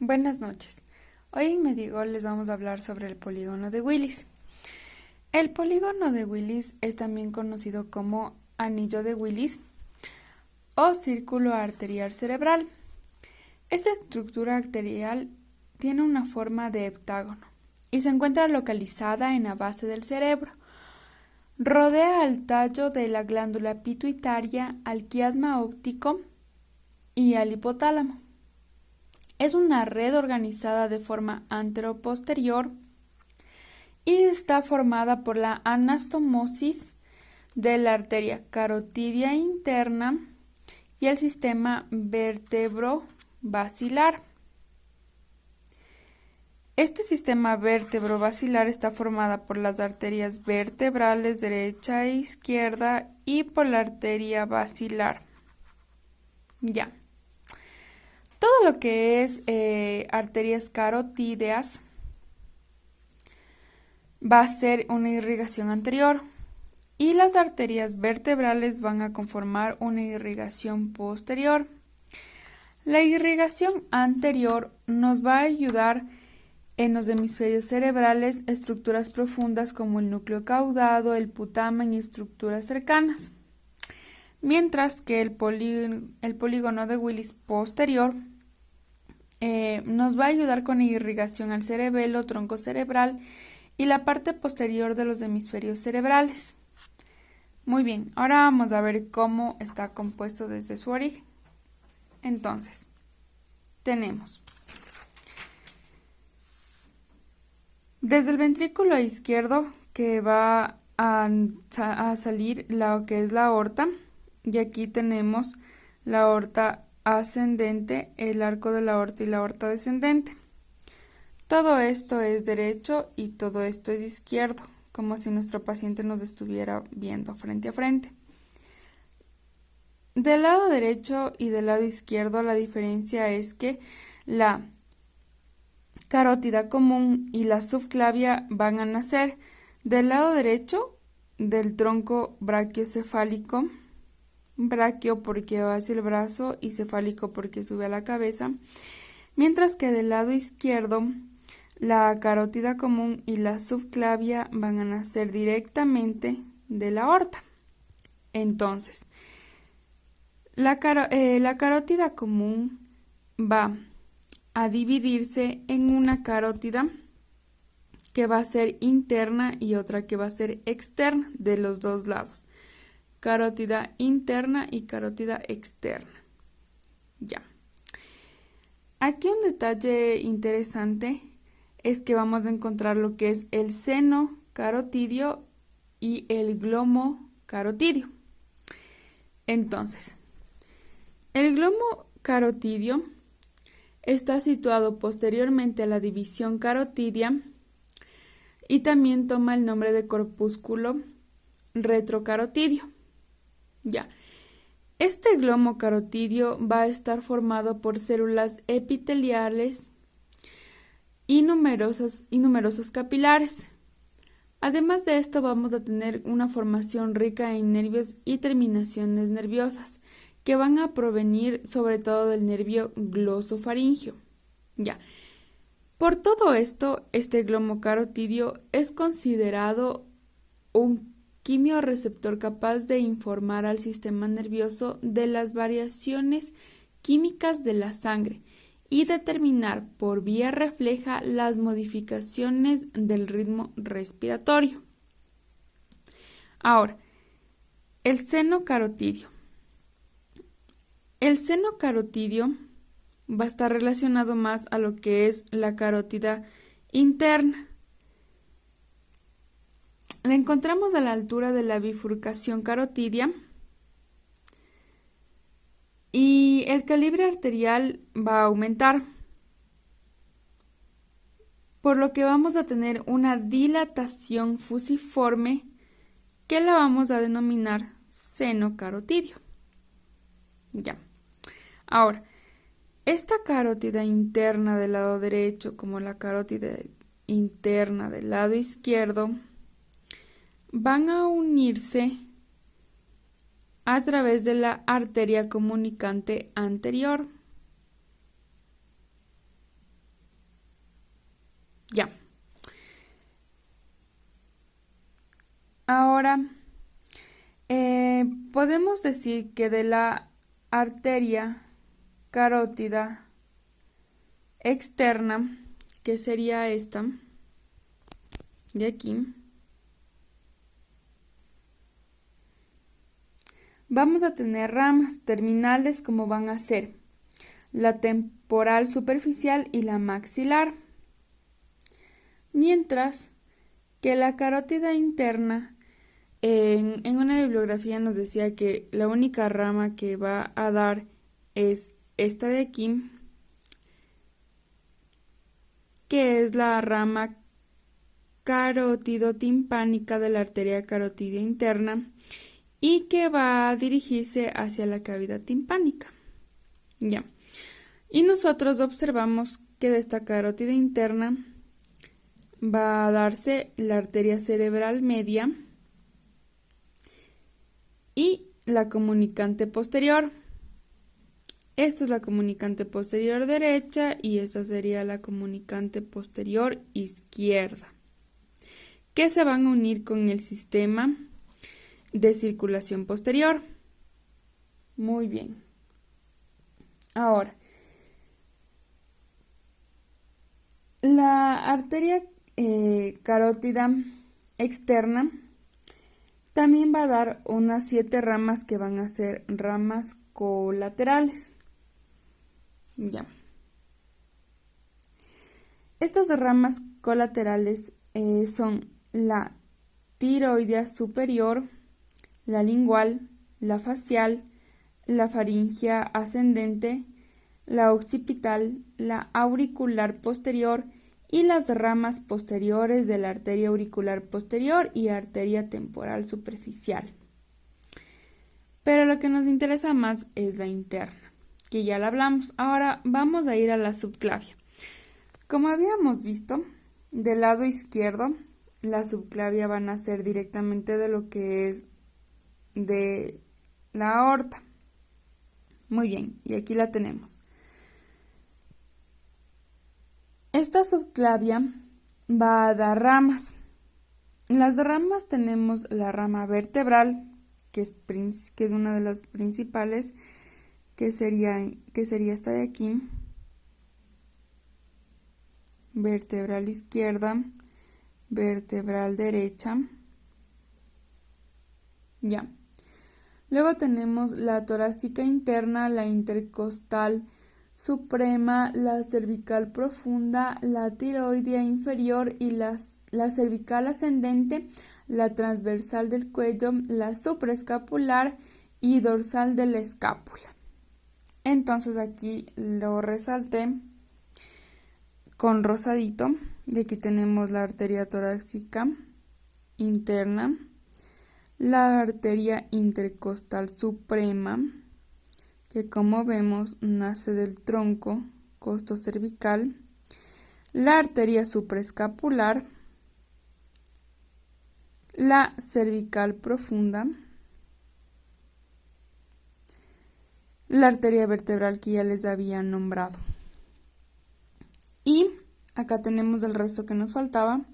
Buenas noches. Hoy en Medigol les vamos a hablar sobre el polígono de Willis. El polígono de Willis es también conocido como anillo de Willis o círculo arterial cerebral. Esta estructura arterial tiene una forma de heptágono y se encuentra localizada en la base del cerebro. Rodea al tallo de la glándula pituitaria, al quiasma óptico y al hipotálamo. Es una red organizada de forma antero-posterior y está formada por la anastomosis de la arteria carotidia interna y el sistema vertebrovascular. Este sistema vertebrovascular está formada por las arterias vertebrales derecha e izquierda y por la arteria basilar. Ya. Todo lo que es arterias carotídeas va a ser una irrigación anterior y las arterias vertebrales van a conformar una irrigación posterior. La irrigación anterior nos va a ayudar en los hemisferios cerebrales estructuras profundas como el núcleo caudado, el putamen y estructuras cercanas, mientras que el polígono de Willis posterior nos va a ayudar con la irrigación al cerebelo, tronco cerebral y la parte posterior de los hemisferios cerebrales. Muy bien, ahora vamos a ver cómo está compuesto desde su origen. Entonces, tenemos desde el ventrículo izquierdo que va a salir lo que es la aorta, y aquí tenemos la aorta ascendente, el arco de la aorta y la aorta descendente. Todo esto es derecho y todo esto es izquierdo, como si nuestro paciente nos estuviera viendo frente a frente. Del lado derecho y del lado izquierdo la diferencia es que la carótida común y la subclavia van a nacer del lado derecho del tronco brachiocefálico, braquio porque va hacia el brazo y cefálico porque sube a la cabeza, mientras que del lado izquierdo la carótida común y la subclavia van a nacer directamente de la aorta. Entonces, la carótida común va a dividirse en una carótida que va a ser interna y otra que va a ser externa de los dos lados. Carótida interna y carótida externa. Ya. Aquí un detalle interesante es que vamos a encontrar lo que es el seno carotidio y el glomo carotidio. Entonces, el glomo carotidio está situado posteriormente a la división carotidia y también toma el nombre de corpúsculo retrocarotidio. Ya. Este glomo carotidio va a estar formado por células epiteliales y numerosos capilares. Además de esto, vamos a tener una formación rica en nervios y terminaciones nerviosas que van a provenir sobre todo del nervio glosofaringio. Ya. Por todo esto, este glomo carotidio es considerado un quimioreceptor capaz de informar al sistema nervioso de las variaciones químicas de la sangre y determinar por vía refleja las modificaciones del ritmo respiratorio. Ahora, el seno carotidio. El seno carotidio va a estar relacionado más a lo que es la carótida interna. La encontramos a la altura de la bifurcación carotidia y el calibre arterial va a aumentar, por lo que vamos a tener una dilatación fusiforme que la vamos a denominar seno carotidio. Ya. Ahora, esta carótida interna del lado derecho como la carótida interna del lado izquierdo van a unirse a través de la arteria comunicante anterior. Ya. Ahora, podemos decir que de la arteria carótida externa, que sería esta de aquí, vamos a tener ramas terminales como van a ser la temporal superficial y la maxilar, mientras que la carótida interna, en una bibliografía nos decía que la única rama que va a dar es esta de aquí, que es la rama carótido-timpánica de la arteria carotidia interna y que va a dirigirse hacia la cavidad timpánica. Ya. Y nosotros observamos que de esta carótida interna va a darse la arteria cerebral media y la comunicante posterior. Esta es la comunicante posterior derecha y esta sería la comunicante posterior izquierda, que se van a unir con el sistema de circulación posterior. Muy bien. Ahora, la arteria carótida externa también va a dar unas 7 ramas que van a ser ramas colaterales. Ya. Estas ramas colaterales son la tiroidea superior, la lingual, la facial, la faríngea ascendente, la occipital, la auricular posterior y las ramas posteriores de la arteria auricular posterior y arteria temporal superficial. Pero lo que nos interesa más es la interna, que ya la hablamos. Ahora vamos a ir a la subclavia. Como habíamos visto, del lado izquierdo, la subclavia van a ser directamente de lo que es de la aorta. Muy bien, y aquí la tenemos. Esta subclavia va a dar ramas. Las ramas tenemos la rama vertebral, que es una de las principales, que sería esta de aquí, vertebral izquierda, vertebral derecha. Ya. Luego tenemos la torácica interna, la intercostal suprema, la cervical profunda, la tiroidea inferior y la cervical ascendente, la transversal del cuello, la supraescapular y dorsal de la escápula. Entonces aquí lo resalté con rosadito, y aquí tenemos la arteria torácica interna, la arteria intercostal suprema, que como vemos nace del tronco costocervical, la arteria supraescapular, la cervical profunda, la arteria vertebral que ya les había nombrado. Y acá tenemos el resto que nos faltaba,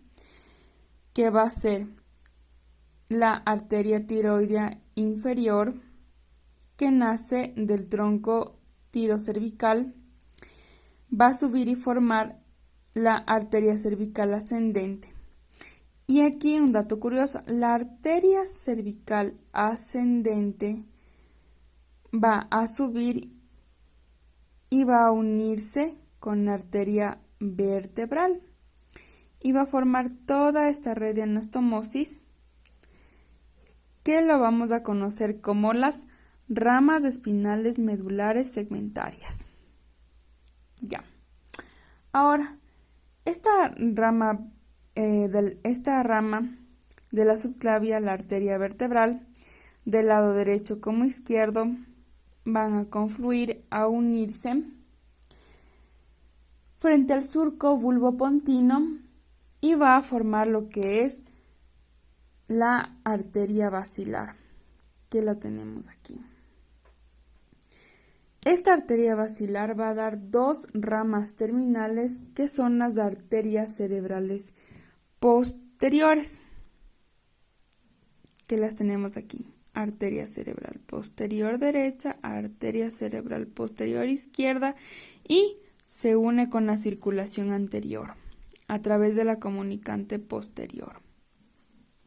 que va a ser la arteria tiroidea inferior, que nace del tronco tirocervical, va a subir y formar la arteria cervical ascendente. Y aquí un dato curioso, la arteria cervical ascendente va a subir y va a unirse con la arteria vertebral y va a formar toda esta red de anastomosis, que lo vamos a conocer como las ramas espinales medulares segmentarias. Ya. Ahora, esta rama de la subclavia, la arteria vertebral, del lado derecho como izquierdo, van a confluir, a unirse frente al surco vulvopontino y va a formar lo que es la arteria basilar, que la tenemos aquí. Esta arteria basilar va a dar dos ramas terminales que son las arterias cerebrales posteriores, que las tenemos aquí. Arteria cerebral posterior derecha, arteria cerebral posterior izquierda y se une con la circulación anterior a través de la comunicante posterior.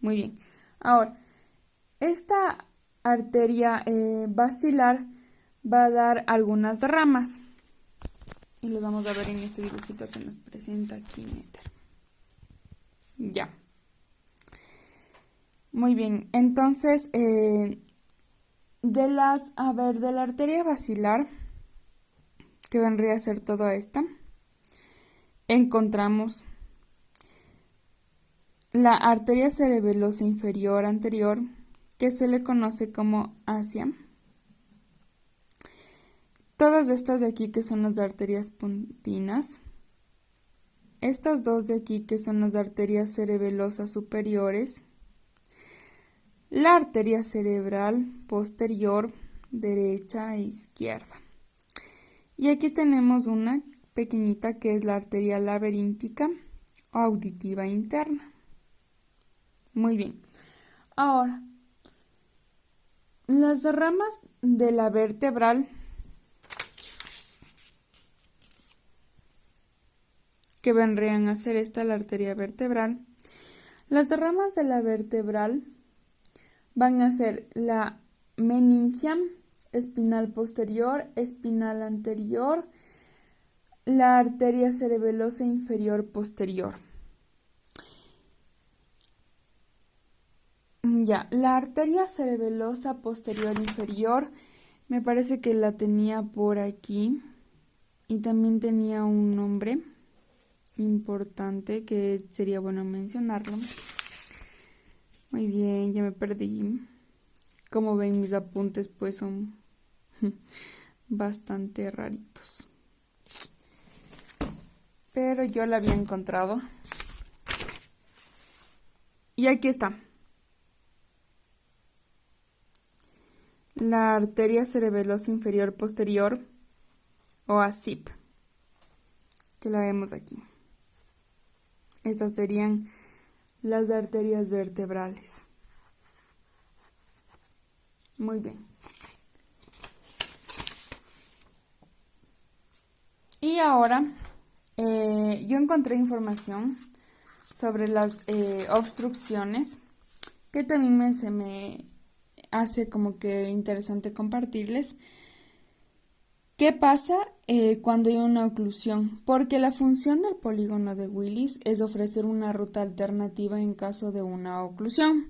Muy bien. Ahora, esta arteria basilar va a dar algunas ramas y lo vamos a ver en este dibujito que nos presenta aquí Meter. Ya. Muy bien, entonces de la arteria basilar, que vendría a ser toda esta, encontramos la arteria cerebelosa inferior anterior, que se le conoce como asia. Todas estas de aquí que son las arterias pontinas. Estas dos de aquí que son las arterias cerebelosas superiores. La arteria cerebral posterior derecha e izquierda. Y aquí tenemos una pequeñita que es la arteria laberíntica o auditiva interna. Muy bien. Ahora, las ramas de la vertebral que vendrían a ser esta la arteria vertebral. Las ramas de la vertebral van a ser la meningia, espinal posterior, espinal anterior, la arteria cerebelosa inferior posterior. Ya, la arteria cerebelosa posterior inferior, me parece que la tenía por aquí y también tenía un nombre importante que sería bueno mencionarlo. Muy bien, ya me perdí. Como ven, mis apuntes pues son bastante raritos. Pero yo la había encontrado. Y aquí está. La arteria cerebelosa inferior posterior o ACIP, que la vemos aquí. Estas serían las arterias vertebrales. Muy bien. Y ahora yo encontré información sobre las obstrucciones que también se me hace como que interesante compartirles. ¿Qué pasa cuando hay una oclusión? Porque la función del polígono de Willis es ofrecer una ruta alternativa en caso de una oclusión.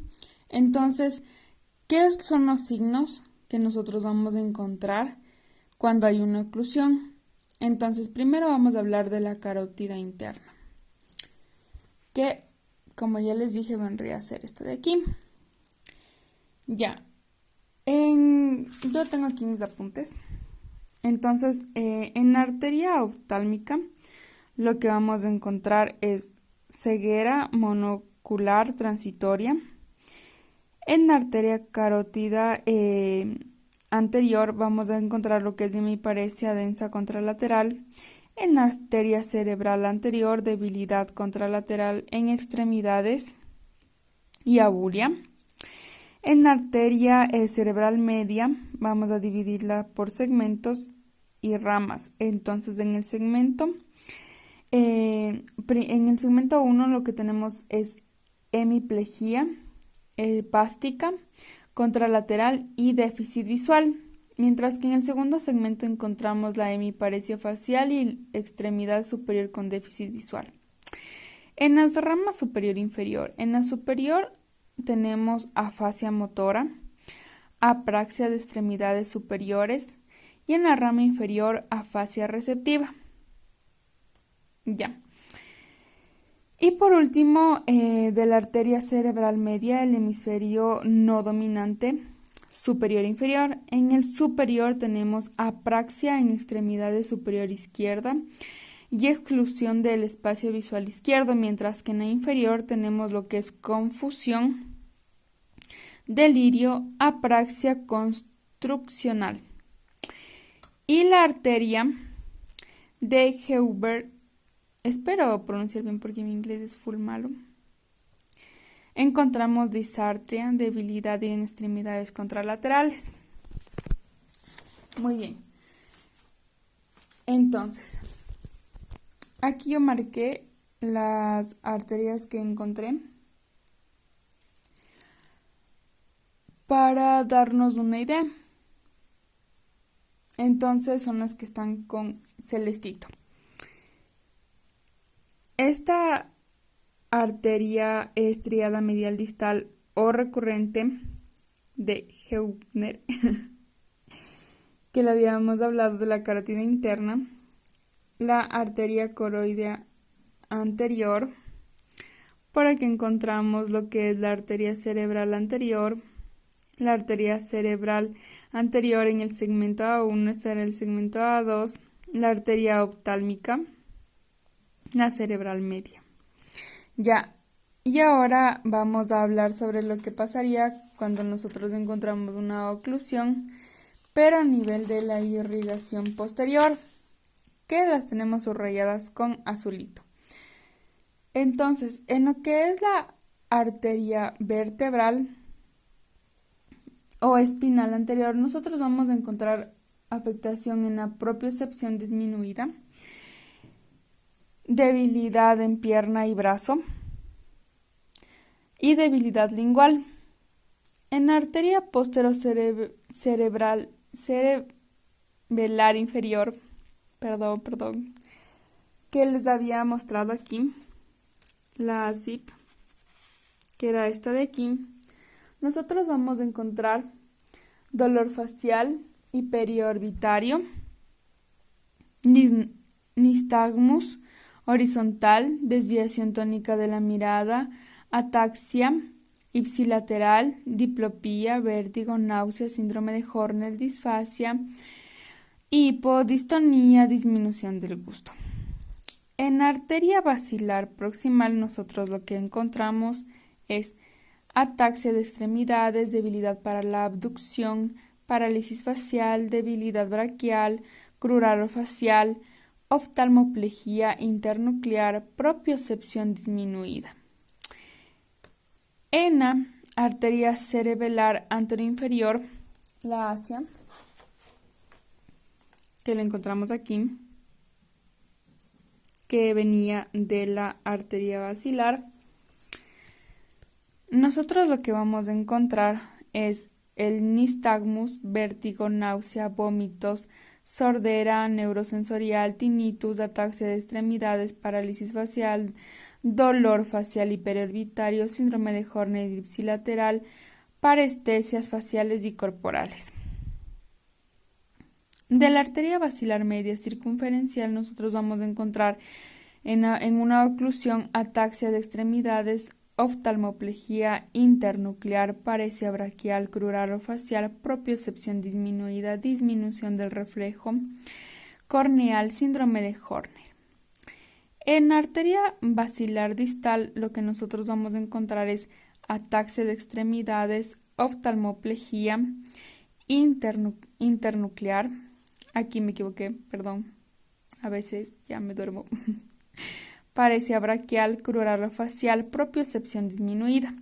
Entonces, ¿qué son los signos que nosotros vamos a encontrar cuando hay una oclusión? Entonces, primero vamos a hablar de la carótida interna, que, como ya les dije, vendría a ser esta de aquí. Ya, yo tengo aquí mis apuntes. Entonces, en la arteria oftálmica, lo que vamos a encontrar es ceguera monocular transitoria. En la arteria carótida anterior vamos a encontrar lo que es hemiparesia densa contralateral. En la arteria cerebral anterior, debilidad contralateral en extremidades y abulia. En la arteria cerebral media vamos a dividirla por segmentos y ramas. Entonces en el segmento 1 lo que tenemos es hemiplegia espástica, contralateral y déficit visual. Mientras que en el segundo segmento encontramos la hemiparesia facial y extremidad superior con déficit visual. En las ramas superior e inferior, en la superior tenemos afasia motora, apraxia de extremidades superiores y en la rama inferior afasia receptiva. Ya. Y por último, de la arteria cerebral media, el hemisferio no dominante, superior e inferior. En el superior tenemos apraxia en extremidades superior izquierda y exclusión del espacio visual izquierdo, mientras que en la inferior tenemos lo que es confusión, delirio, apraxia construccional. y la arteria de Heuber, espero pronunciar bien porque mi inglés es full malo. Encontramos disartria, debilidad en extremidades contralaterales. Muy bien. Entonces, aquí yo marqué las arterias que encontré para darnos una idea. Entonces son las que están con celestito. Esta arteria estriada medial distal o recurrente de Heubner, que le habíamos hablado de la carótida interna, la arteria coroidea anterior, por aquí encontramos lo que es la arteria cerebral anterior, la arteria cerebral anterior en el segmento A1, este era el segmento A2, la arteria oftálmica, la cerebral media. Ya, y ahora vamos a hablar sobre lo que pasaría cuando nosotros encontramos una oclusión, pero a nivel de la irrigación posterior, que las tenemos subrayadas con azulito. Entonces, en lo que es la arteria vertebral o espinal anterior, nosotros vamos a encontrar afectación en la propiocepción disminuida, debilidad en pierna y brazo y debilidad lingual. En la arteria cerebelar inferior, que les había mostrado aquí, la ZIP, que era esta de aquí, nosotros vamos a encontrar dolor facial y periorbitario, nistagmus horizontal, desviación tónica de la mirada, ataxia ipsilateral, diplopía, vértigo, náusea, síndrome de Horner, disfasia, hipodistonía, disminución del gusto. En arteria basilar proximal nosotros lo que encontramos es ataxia de extremidades, debilidad para la abducción, parálisis facial, debilidad braquial, cruralofacial, oftalmoplegia internuclear, propiocepción disminuida. En la arteria cerebelar anteroinferior, la ASIA, que la encontramos aquí, que venía de la arteria basilar, nosotros lo que vamos a encontrar es el nistagmus, vértigo, náusea, vómitos, sordera, neurosensorial, tinnitus, ataxia de extremidades, parálisis facial, dolor facial y periorbitario, síndrome de Horner ipsilateral, parestesias faciales y corporales. De la arteria basilar media circunferencial nosotros vamos a encontrar en una oclusión ataxia de extremidades, oftalmoplegia internuclear, paresia braquial, cruralofacial, propiocepción disminuida, disminución del reflejo corneal, síndrome de Horner. En arteria basilar distal lo que nosotros vamos a encontrar es ataxia de extremidades, oftalmoplegia internuclear. Aquí me equivoqué, perdón, a veces ya me duermo. Paresia braquial, cruralofacial, propiocepción disminuida.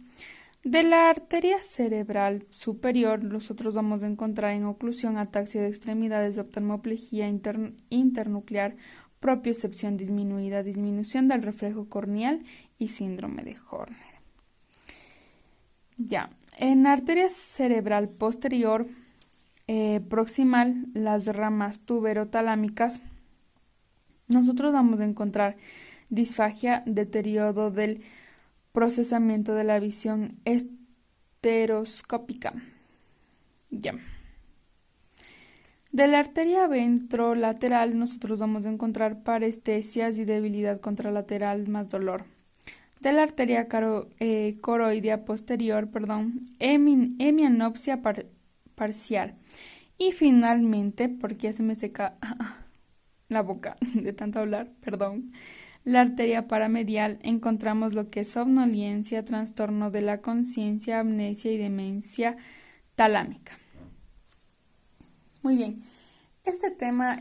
De la arteria cerebral superior, nosotros vamos a encontrar en oclusión ataxia de extremidades, oftalmoplegia internuclear, propiocepción disminuida, disminución del reflejo corneal y síndrome de Horner. Ya, en arteria cerebral posterior, proximal, las ramas tuberotalámicas, nosotros vamos a encontrar disfagia, deterioro del procesamiento de la visión estereoscópica. Ya. De la arteria ventrolateral nosotros vamos a encontrar parestesias y debilidad contralateral más dolor. De la arteria coroidea posterior, hemianopsia parcial. Y finalmente, porque ya se me seca la boca de tanto hablar, la arteria paramedial encontramos lo que es somnolencia, trastorno de la conciencia, amnesia y demencia talámica. Muy bien, Este tema,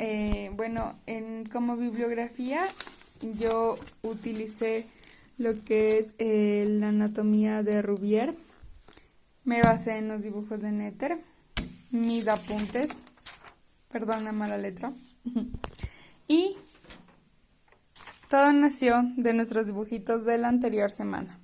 como bibliografía, yo utilicé lo que es la anatomía de Rubier. Me basé en los dibujos de Netter, mis apuntes, perdón la mala letra, y todo nació de nuestros dibujitos de la anterior semana.